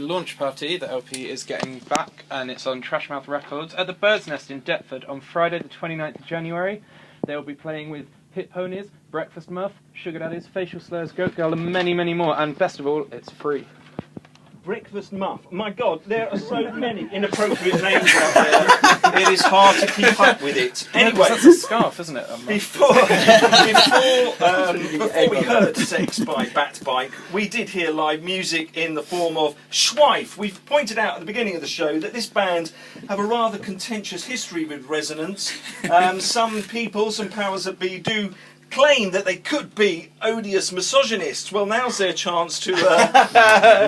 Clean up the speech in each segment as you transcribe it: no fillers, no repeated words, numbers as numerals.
launch party. The LP is getting back, and it's on Trashmouth Records at the Bird's Nest in Deptford on Friday the 29th of January. They'll be playing with Hit Ponies, Breakfast Muff, Sugar Daddies, Facial Slurs, Goat Girl, and many, many more. And best of all, it's free. Breakfast Muff. My God, there are so many inappropriate names out there. It is hard to keep up with it. Anyway, that's a scarf, isn't it? Before we heard Sex by Bat Bike, we did hear live music in the form of Shitwife. We've pointed out at the beginning of the show that this band have a rather contentious history with Resonance. Some people, some powers that be, do claim that they could be odious misogynists. Well, now's their chance to I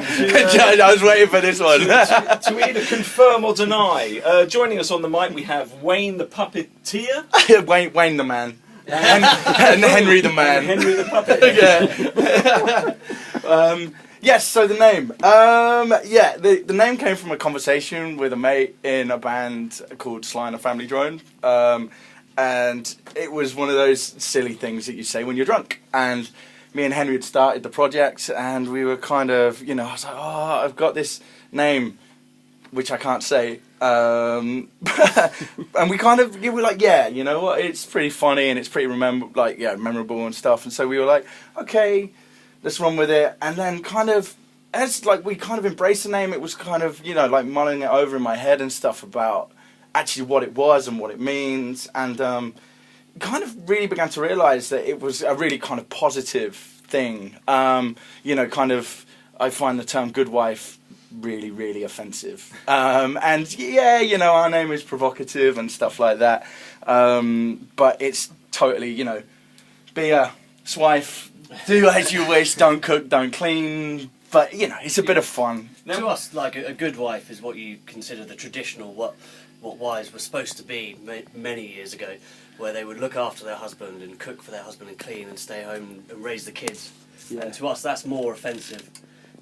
was waiting for this one. to either confirm or deny. Joining us on the mic, we have Wayne the Puppeteer. Wayne the man. And Henry the man. Henry the Puppet. Yeah. Yes, so the name. The name came from a conversation with a mate in a band called Sly and the Family Drone. And it was one of those silly things that you say when you're drunk. And me and Henry had started the project, and we were kind of, I was like, oh, I've got this name, which I can't say. And we kind of, we were like, yeah, you know what, it's pretty funny and it's pretty memorable and stuff. And so we were like, okay, let's run with it. And then kind of, as we kind of embraced the name, it was kind of, mulling it over in my head and stuff about actually what it was and what it means, and kind of really began to realise that it was a really kind of positive thing. I find the term good wife really, really offensive. And yeah, our name is provocative and stuff like that. But it's totally, be a swife, do as you wish, don't cook, don't clean. But, it's a bit of fun. Now, to us, like a good wife is what you consider the traditional, what wives were supposed to be many years ago, where they would look after their husband and cook for their husband and clean and stay home and raise the kids. Yeah. And to us, that's more offensive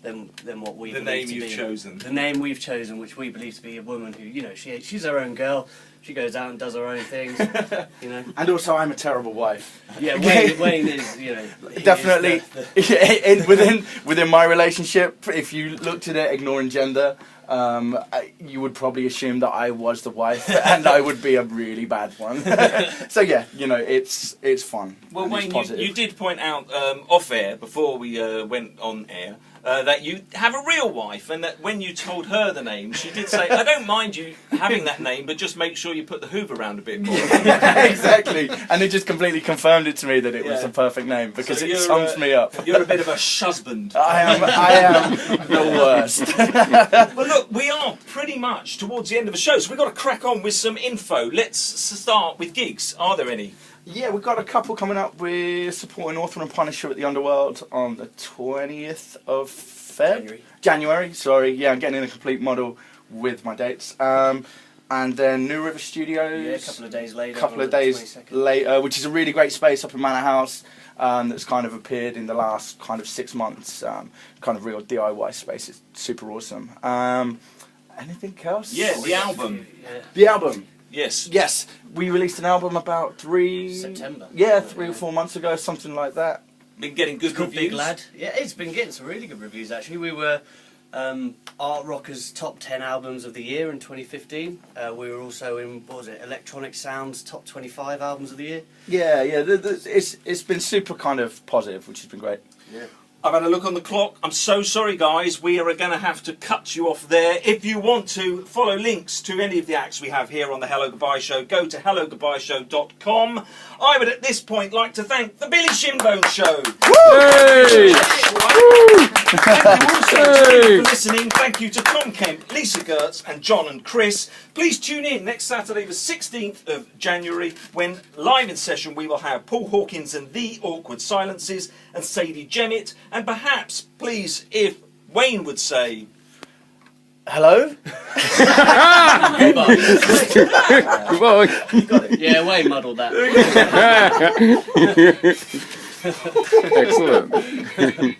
than what we believe to be. The name you've chosen. The name we've chosen, which we believe to be a woman who, she's her own girl. She goes out and does her own things, And also, I'm a terrible wife. Yeah, Wayne is, definitely within my relationship. If you looked at it, ignoring gender, you would probably assume that I was the wife, and I would be a really bad one. So yeah, it's fun. Well, Wayne, you did point out off air before we went on air. That you have a real wife, and that when you told her the name, she did say, I don't mind you having that name, but just make sure you put the hoover around a bit more. Exactly, and it just completely confirmed it to me that it was the perfect name, because it sums me up. You're a bit of a shusband. I am the worst. Well, look, we are pretty much towards the end of the show, so we've got to crack on with some info. Let's start with gigs. Are there any? Yeah, we've got a couple coming up. We're supporting Author and Punisher at the Underworld on the 20th of January. Sorry, yeah, I'm getting in a complete model with my dates. And then New River Studios. Yeah, a couple of days later, which is a really great space up in Manor House. That's kind of appeared in the last kind of 6 months. Kind of real DIY space. It's super awesome. Anything else? Yeah, the album. Yeah. The album. Yes. We released an album about September. Yeah, 3 or 4 months ago, something like that. Been getting good reviews. Big Lad. Yeah, it's been getting some really good reviews actually. We were Art Rocker's top 10 albums of the year in 2015. We were also in, Electronic Sound's top 25 albums of the year. Yeah. It's been super kind of positive, which has been great. Yeah. I've had a look on the clock. I'm so sorry, guys. We are going to have to cut you off there. If you want to follow links to any of the acts we have here on the Hello Goodbye Show, go to hellogoodbyeshow.com. I would at this point like to thank the Billy Shinbone Show. Hey! Thank you also for listening. Thank you to Tom Kemp, Lisa Gertz and John and Chris. Please tune in next Saturday the 16th of January when live in session we will have Paul Hawkins and The Awkward Silences and Sadie Jemmett, and perhaps, please, if Wayne would say hello? Goodbye. Goodbye. Yeah, Wayne muddled that. Excellent.